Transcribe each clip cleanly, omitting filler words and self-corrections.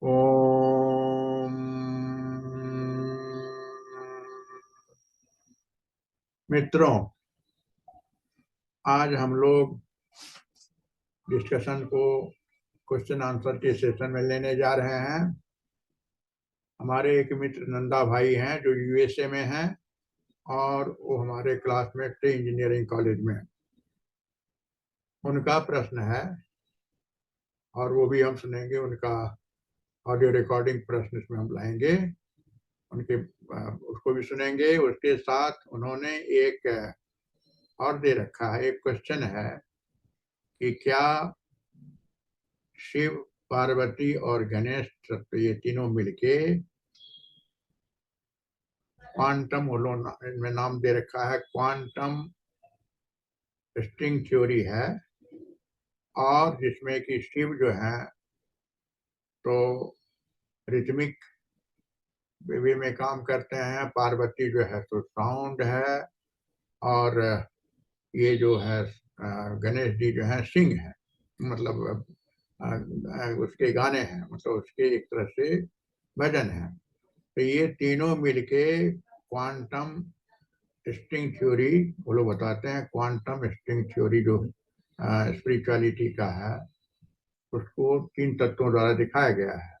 ओम। मित्रों, आज हम लोग डिस्कशन को क्वेश्चन आंसर के सेशन में लेने जा रहे हैं। हमारे एक मित्र नंदा भाई हैं जो यूएसए में हैं और वो हमारे क्लासमेट थे इंजीनियरिंग कॉलेज में। उनका प्रश्न है और वो भी हम सुनेंगे, उनका ऑडियो रिकॉर्डिंग प्रश्न इसमें हम लाएंगे, उनके उसको भी सुनेंगे। उसके साथ उन्होंने एक और दे रखा है, एक क्वेश्चन है कि क्या शिव, पार्वती और गणेश तत्व ये तीनों मिलके क्वांटम, इनमें नाम दे रखा है क्वांटम स्ट्रिंग थ्योरी है, और जिसमें कि शिव जो है तो रिथमिक वे में काम करते हैं, पार्वती जो है तो साउंड है, और ये जो है गणेश जी जो है सिंग है, मतलब उसके गाने हैं, मतलब उसके एक तरह से भजन है। तो ये तीनों मिलके क्वांटम स्ट्रिंग थ्योरी वो लोग बताते हैं। क्वांटम स्ट्रिंग थ्योरी जो स्पिरिचुअलिटी का है, उसको तीन तत्वों द्वारा दिखाया गया है।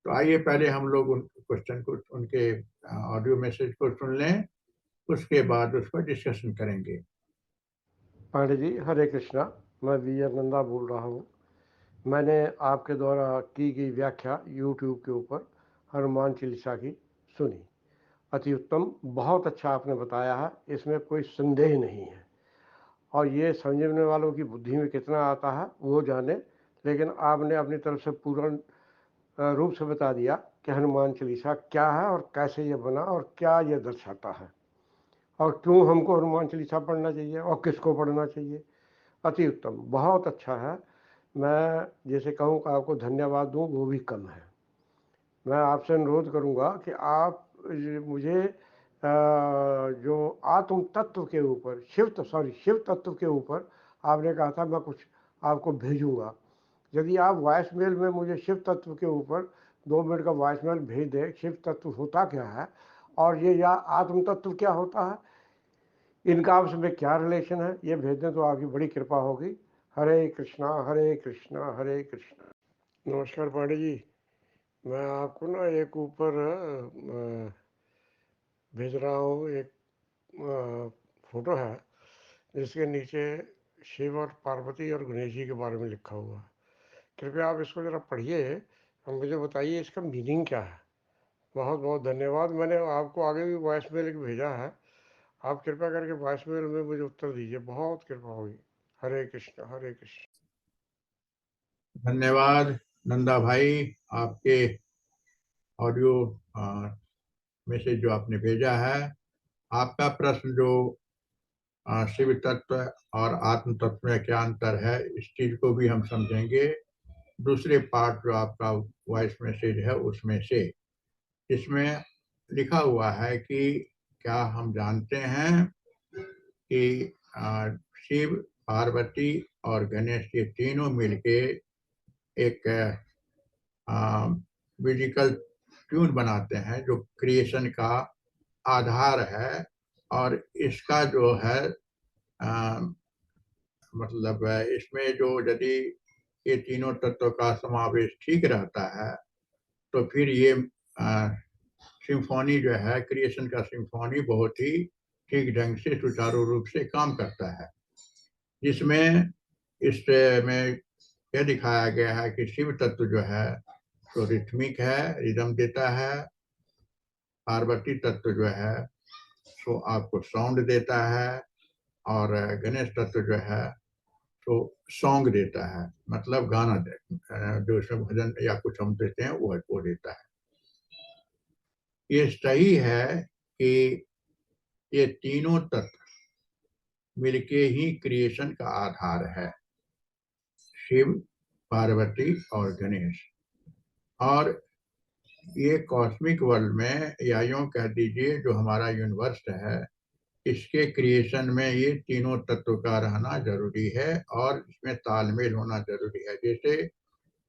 तो आइए पहले हम लोग उन क्वेश्चन को, उनके ऑडियो मैसेज को सुन लें, उसके बाद उस पर डिस्कशन करेंगे। पांडे जी, हरे कृष्णा। मैं वी आर नंदा बोल रहा हूँ। मैंने आपके द्वारा की गई व्याख्या यूट्यूब के ऊपर हनुमान चालीसा की सुनी। अति उत्तम, बहुत अच्छा आपने बताया है, इसमें कोई संदेह नहीं है। और ये समझने वालों की बुद्धि में कितना आता है वो जाने, लेकिन आपने अपनी तरफ से पूर्ण रूप से बता दिया कि हनुमान चालीसा क्या है और कैसे ये बना और क्या ये दर्शाता है और क्यों हमको हनुमान चालीसा पढ़ना चाहिए और किसको पढ़ना चाहिए। अति उत्तम, बहुत अच्छा है। मैं जैसे कहूँ कि आपको धन्यवाद दूँ वो भी कम है। मैं आपसे अनुरोध करूँगा कि आप मुझे जो आत्म तत्व के ऊपर शिव तत्व के ऊपर आपने कहा था मैं कुछ आपको भेजूँगा। यदि आप वॉइस मेल में मुझे शिव तत्व के ऊपर 2 मिनट का वॉइस मेल भेज दें, शिव तत्व होता क्या है और ये या आत्म तत्व क्या होता है, इनका आपस में क्या रिलेशन है, ये भेज दें तो आपकी बड़ी कृपा होगी। हरे कृष्णा हरे कृष्णा हरे कृष्णा। नमस्कार पांडे जी, मैं आपको ना एक ऊपर भेज रहा हूँ। एक फोटो है जिसके नीचे शिव और पार्वती और गणेश जी के बारे में लिखा हुआ है। कृपया आप इसको ज़रा पढ़िए और मुझे बताइए इसका मीनिंग क्या है। बहुत बहुत धन्यवाद। मैंने आपको आगे भी वॉइस मेल भेजा है, आप कृपया करके वॉइस मेल में मुझे उत्तर दीजिए, बहुत कृपा होगी। हरे कृष्ण हरे कृष्ण। धन्यवाद नंदा भाई, आपके ऑडियो मैसेज जो आपने भेजा है। आपका प्रश्न जो शिव तत्व और आत्म तत्व में क्या अंतर है, इस चीज को भी हम समझेंगे दूसरे पार्ट जो आपका वॉइस मैसेज है उसमें से। इसमें लिखा हुआ है कि क्या हम जानते हैं कि शिव, पार्वती और गणेश ये तीनों मिलके एक म्यूजिकल ट्यून बनाते हैं जो क्रिएशन का आधार है। और इसका जो है आ, मतलब इसमें जो यदि ये तीनों तत्वों का समावेश ठीक रहता है तो फिर ये सिम्फोनी जो है, क्रिएशन का सिम्फोनी बहुत ही ठीक ढंग से सुचारू रूप से काम करता है। जिसमें इसमें यह दिखाया गया है कि शिव तत्व जो है तो रिथमिक है, रिदम देता है। पार्वती तत्व जो है तो आपको साउंड देता है, और गणेश तत्व जो है तो सॉन्ग देता है, मतलब गाना जो इसमें भजन या कुछ हम देते हैं वो देता है। ये सही है कि ये तीनों तत्व मिलके ही क्रिएशन का आधार है, शिव, पार्वती और गणेश। और ये कॉस्मिक वर्ल्ड में, या यूं कह दीजिए जो हमारा यूनिवर्स है, इसके क्रिएशन में ये तीनों तत्व का रहना जरूरी है और इसमें तालमेल होना जरूरी है। जैसे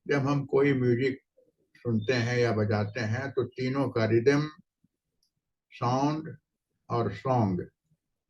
जब हम कोई म्यूजिक सुनते हैं या बजाते हैं तो तीनों का रिदम, साउंड और सॉन्ग,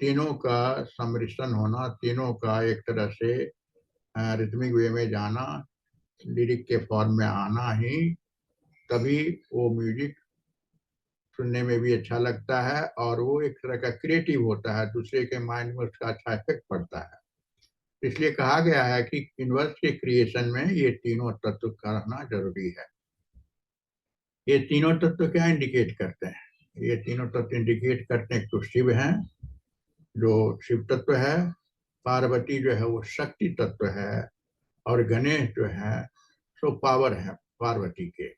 तीनों का सम्मिश्रण होना, तीनों का एक तरह से रिथमिक वे में जाना, लिरिक के फॉर्म में आना ही तभी वो म्यूजिक सुनने में भी अच्छा लगता है और वो एक तरह का क्रिएटिव होता है, दूसरे के माइंड में उसका अच्छा इफेक्ट पड़ता है। इसलिए कहा गया है कि यूनिवर्स के क्रिएशन में ये तीनों तत्व का रहना जरूरी है। ये तीनों तत्व क्या इंडिकेट करते हैं? ये तीनों तत्व इंडिकेट करते हैं, तो शिव हैं जो शिव तत्व है, पार्वती जो है वो शक्ति तत्व है, और गणेश जो है सो पावर है पार्वती के।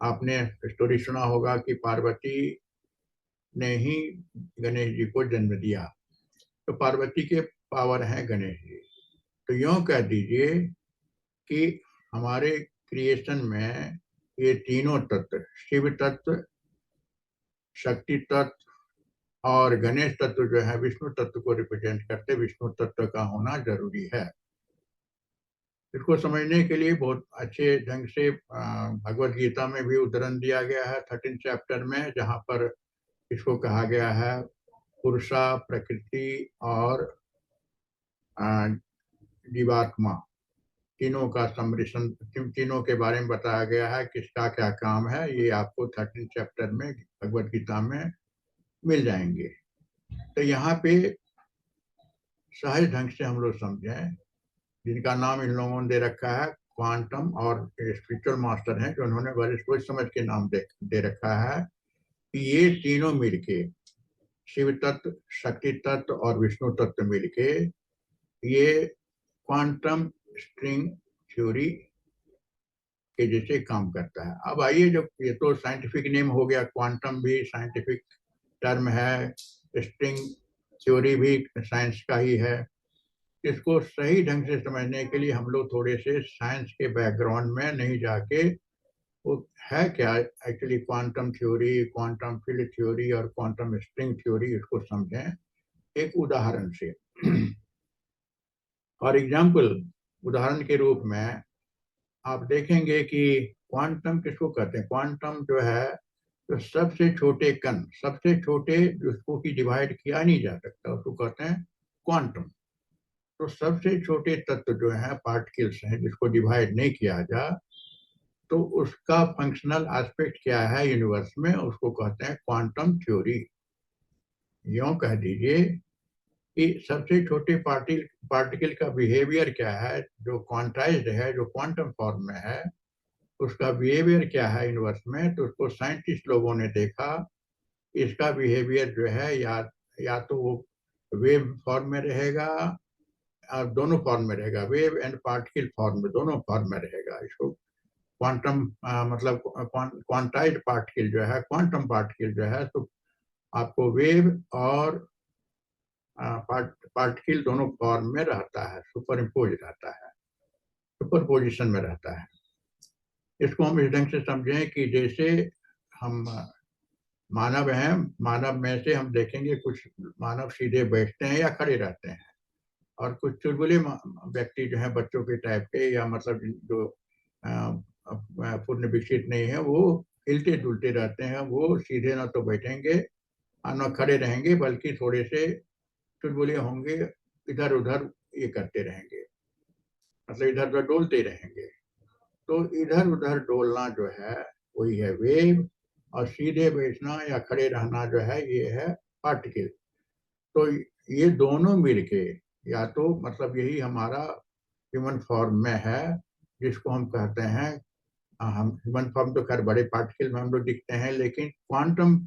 आपने स्टोरी सुना होगा कि पार्वती ने ही गणेश जी को जन्म दिया, तो पार्वती के पावर हैं गणेश जी। तो यूं कह दीजिए कि हमारे क्रिएशन में ये तीनों तत्व, शिव तत्व, शक्ति तत्व और गणेश तत्व जो है विष्णु तत्व को रिप्रेजेंट करते, विष्णु तत्व का होना जरूरी है। इसको समझने के लिए बहुत अच्छे ढंग से भगवत गीता में भी उदाहरण दिया गया है 13 चैप्टर में, जहाँ पर इसको कहा गया है पुरुषा, प्रकृति और जीवात्मा, तीनों का सम्मिश्रण, तीनों के बारे में बताया गया है किसका क्या काम है। ये आपको 13 चैप्टर में भगवत गीता में मिल जाएंगे। तो यहाँ पे सहज ढंग से हम लोग समझें, जिनका नाम इन लोगों ने दे रखा है क्वांटम, और स्पिरिचुअल मास्टर हैं जो उन्होंने बड़े सोच समझ के नाम दे रखा है कि ये तीनों मिलके, शिव तत्व, शक्ति तत्व और विष्णु तत्व मिलके ये क्वांटम स्ट्रिंग थ्योरी के जैसे काम करता है। अब आइए, जब ये तो साइंटिफिक नेम हो गया, क्वांटम भी साइंटिफिक टर्म है, स्ट्रिंग थ्योरी भी साइंस का ही है। इसको सही ढंग से समझने के लिए हम लोग थोड़े से साइंस के बैकग्राउंड में नहीं जाके वो है क्या actually quantum theory, quantum field theory और क्वांटम स्ट्रिंग थ्योरी, इसको समझें एक उदाहरण से। फॉर एग्जाम्पल, उदाहरण के रूप में आप देखेंगे कि क्वांटम किसको कहते हैं? क्वांटम जो है तो सबसे छोटे कण, सबसे छोटे जिसको कि डिवाइड किया नहीं जा सकता, उसको कहते हैं क्वांटम। तो सबसे छोटे तत्व जो है, पार्टिकल्स हैं जिसको डिवाइड नहीं किया जा, तो उसका फंक्शनल एस्पेक्ट क्या है यूनिवर्स में, उसको कहते हैं क्वांटम थ्योरी। यूं कह दीजिए कि सबसे छोटे पार्टिकल का बिहेवियर क्या है जो क्वांटाइज्ड है, जो क्वांटम फॉर्म में है, उसका बिहेवियर क्या है यूनिवर्स में। तो उसको साइंटिस्ट लोगों ने देखा, इसका बिहेवियर जो है या तो वो वेव फॉर्म में रहेगा, दोनों फॉर्म में रहेगा, वेव एंड पार्टिकल फॉर्म में, दोनों फॉर्म में रहेगा। इसको क्वांटम मतलब क्वांटाइज्ड पार्टिकल जो है, क्वांटम पार्टिकल जो है, तो आपको वेव और पार्टिकल दोनों फॉर्म में रहता है, सुपर इम्पोज रहता है, सुपर पोजिशन में रहता है। इसको हम इस ढंग से समझें कि जैसे हम मानव हैं, मानव में से हम देखेंगे कुछ मानव सीधे बैठते हैं या खड़े रहते हैं, और कुछ चुलबुले व्यक्ति जो है बच्चों के टाइप के, या मतलब जो पूर्ण विकसित नहीं है, वो हिलते डुलते रहते हैं। वो सीधे ना तो बैठेंगे और न खड़े रहेंगे, बल्कि थोड़े से चुलबुले होंगे, इधर उधर ये करते रहेंगे, मतलब इधर उधर डोलते रहेंगे। तो इधर उधर डोलना जो है वही है वेव, और सीधे बैठना या खड़े रहना जो है ये है पार्टिकल। तो ये दोनों मिलके, या तो मतलब यही हमारा ह्यूमन फॉर्म में है, जिसको हम कहते हैं, हम ह्यूमन फॉर्म तो खैर बड़े पार्टिकल में हम लोग दिखते हैं, लेकिन क्वांटम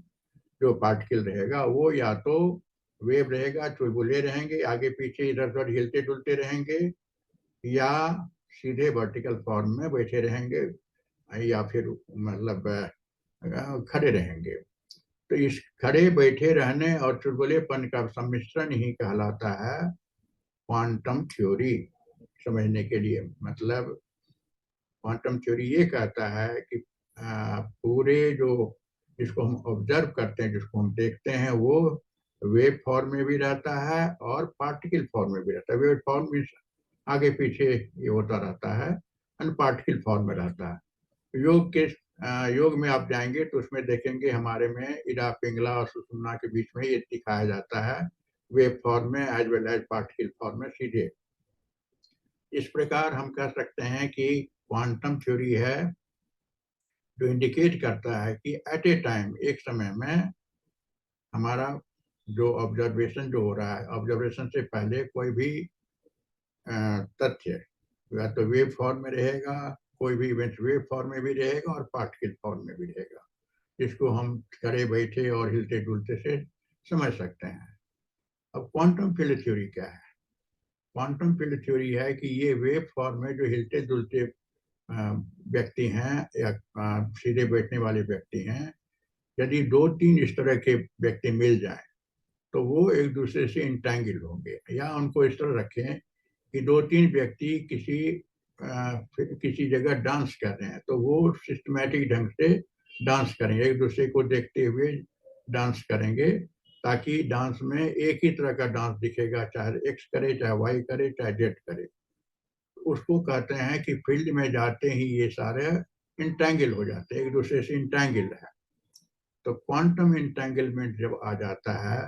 जो पार्टिकल रहेगा वो या तो वेव रहेगा, चुलबुले रहेंगे, आगे पीछे इधर उधर हिलते डुलते रहेंगे, या सीधे वर्टिकल फॉर्म में बैठे रहेंगे, या फिर मतलब खड़े रहेंगे। तो इस खड़े बैठे रहने और चुलबुलेपन का सम्मिश्रण ही कहलाता है क्वांटम थ्योरी। समझने के लिए मतलब क्वांटम थ्योरी ये कहता है कि पूरे जो जिसको हम ऑब्जर्व करते हैं, जिसको हम देखते हैं, वो वेव फॉर्म में भी रहता है और पार्टिकल फॉर्म में भी रहता है। वेव फॉर्म भी आगे पीछे ये होता रहता है, एंड पार्टिकल फॉर्म में रहता है। योग में आप जाएंगे तो उसमें देखेंगे हमारे में इडा पिंगला और सुषुम्ना के बीच में ये दिखाया जाता है, वेव फॉर्म में as well as particle form में सीधे। इस प्रकार हम कह सकते हैं कि क्वांटम थ्योरी है जो इंडिकेट करता है कि एट ए टाइम, एक समय में हमारा जो ऑब्जर्वेशन जो हो रहा है, ऑब्जर्वेशन से पहले कोई भी तथ्य या तो वेव फॉर्म में रहेगा, कोई भी इवेंट वेव फॉर्म में भी रहेगा और पार्टिकल फॉर्म में भी रहेगा, जिसको हम खड़े बैठे और हिलते डुलते से समझ सकते हैं। अब क्वांटम फील्ड थ्योरी क्या है? क्वांटम फील्ड थ्योरी है कि ये वेव फॉर्म में जो हिलते डुलते व्यक्ति हैं या सीधे बैठने वाले व्यक्ति हैं, यदि 2-3 इस तरह के व्यक्ति मिल जाए तो वो एक दूसरे से इंटैंगल होंगे, या उनको इस तरह रखें कि 2-3 व्यक्ति किसी जगह डांस कर रहे हैं तो वो सिस्टमैटिक ढंग से डांस करेंगे, एक दूसरे को देखते हुए डांस करेंगे, ताकि डांस में एक ही तरह का डांस दिखेगा, चाहे एक्स करे, चाहे वाई करे, चाहे जेड करे। उसको कहते हैं कि फील्ड में जाते ही ये सारे इंटैंगल हो जाते हैं, एक दूसरे से इंटैंगल है। तो क्वांटम इंटैंगलमेंट जब आ जाता है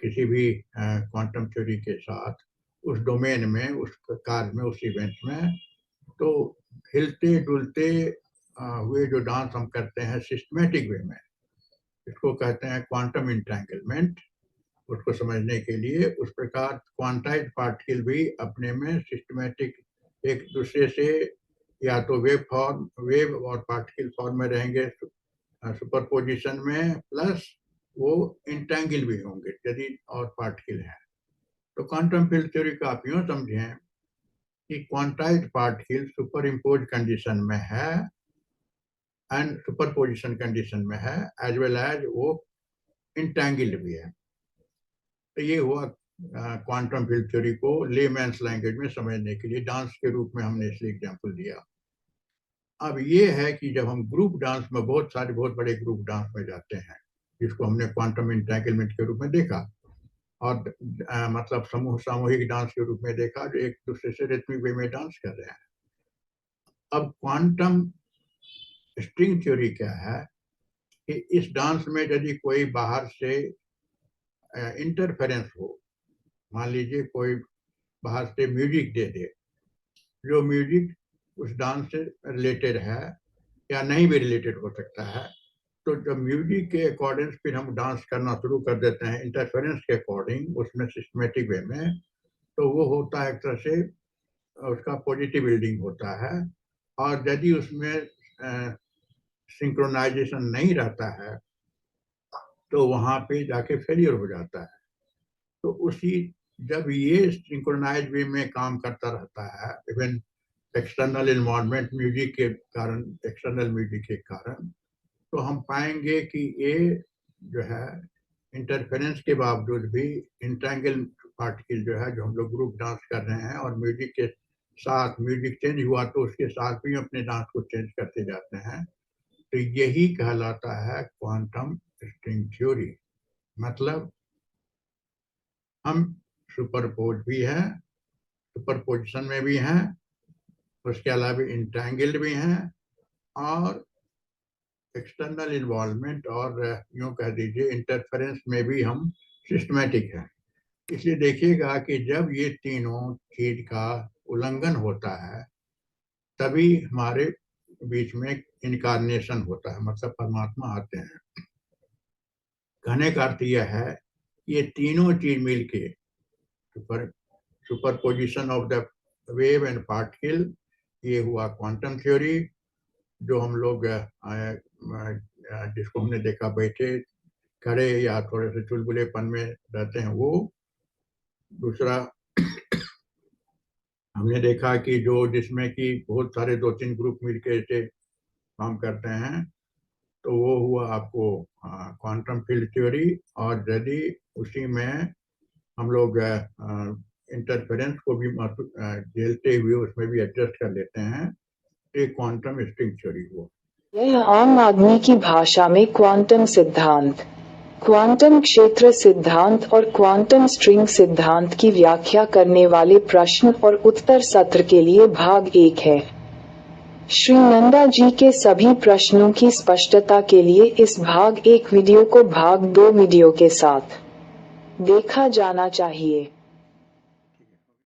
किसी भी क्वांटम थ्योरी के साथ उस डोमेन में, उस कार्य में, उस इवेंट में, तो हिलते डुलते हुए जो डांस हम करते हैं सिस्टमेटिक वे में, इसको कहते हैं क्वांटम इंटैंगलमेंट। उसको समझने के लिए उस प्रकार क्वांटाइज पार्टिकल भी अपने में सिस्टमेटिक एक दूसरे से या तो वेव और पार्टिकल फॉर्म में रहेंगे सुपरपोजिशन में, प्लस वो इंटैंगल भी होंगे यदि और पार्टिकल है। तो क्वांटम फील्ड थ्योरी का आप यूं समझें कि quantize particle super impose condition में है एंड सुपरपोजिशन कंडीशन में है, एज वेल एज वो इंटैंगल भी है। तो ये हुआ क्वांटम फील्ड थ्योरी को लेमैन्स लैंग्वेज में समझने के लिए, डांस के रूप में हमने इसलिए एग्जांपल दिया। अब ये है कि जब हम ग्रुप डांस में बहुत बड़े ग्रुप डांस में जाते हैं, जिसको हमने क्वांटम इंटैंगलमेंट के रूप में देखा, और मतलब सामूहिक डांस के रूप में देखा, जो एक दूसरे से रिथमिक वे में डांस कर रहे हैं। अब क्वांटम स्ट्रिंग थ्योरी क्या है कि इस डांस में यदि कोई बाहर से इंटरफेरेंस हो, मान लीजिए कोई बाहर से म्यूजिक दे दे, जो म्यूजिक उस डांस से रिलेटेड है या नहीं भी रिलेटेड हो सकता है, तो जब म्यूजिक के अकॉर्डिंग फिर हम डांस करना शुरू कर देते हैं इंटरफेरेंस के अकॉर्डिंग, उसमें सिस्टमेटिक वे में, तो वो होता है एक तरह से उसका पॉजिटिव बिल्डिंग होता है। और यदि उसमें सिंक्रोनाइजेशन नहीं रहता है तो वहां पे जाके फेलियर हो जाता है। तो उसी जब ये सिंक्रोनाइज वे में काम करता रहता है, इवन एक्सटर्नल इन्वायरमेंट म्यूजिक के कारण, एक्सटर्नल म्यूजिक के कारण, तो हम पाएंगे कि ये जो है इंटरफेरेंस के बावजूद भी इंटैंगल पार्टिकल जो है, जो हम लोग ग्रुप डांस कर रहे हैं और म्यूजिक के साथ, म्यूजिक चेंज हुआ तो उसके साथ भी अपने डांस को चेंज करते जाते हैं। तो यही कहलाता है क्वांटम स्ट्रिंग थ्योरी। मतलब हम सुपरपोज भी हैं, सुपरपोजिशन में भी हैं, उसके अलावा इंटैंगल्ड भी हैं, और एक्सटर्नल इन्वॉल्वमेंट और यूं कह दीजिए इंटरफेरेंस में भी हम सिस्टमेटिक हैं। इसलिए देखिएगा कि जब ये तीनों चीज का उल्लंघन होता है तभी हमारे बीच में इनकारनेशन होता है, मतलब परमात्मा आते हैं। कहने का अर्थ यह है ये तीनों चीज मिलके superposition of the wave and particle, ये हुआ क्वांटम थ्योरी, जो हम लोग जिसको हमने देखा बैठे, खड़े या थोड़े से चुलबुलेपन में रहते हैं वो। दूसरा हमने देखा कि जो जिसमें कि बहुत सारे 2-3 ग्रुप मिलकर ऐसे काम करते हैं, तो वो हुआ आपको क्वांटम फील्ड थ्योरी। और यदि उसी में हम लोग इंटरफेरेंस को भी झेलते हुए उसमें भी एडजस्ट कर लेते हैं, एक क्वांटम स्ट्रिंग थ्योरी हुआ। यह आम आदमी की भाषा में क्वांटम सिद्धांत, क्वांटम क्षेत्र सिद्धांत और क्वांटम स्ट्रिंग सिद्धांत की व्याख्या करने वाले प्रश्न और उत्तर सत्र के लिए भाग 1 है। श्री नंदा जी के सभी प्रश्नों की स्पष्टता के लिए इस भाग 1 वीडियो को भाग 2 वीडियो के साथ देखा जाना चाहिए।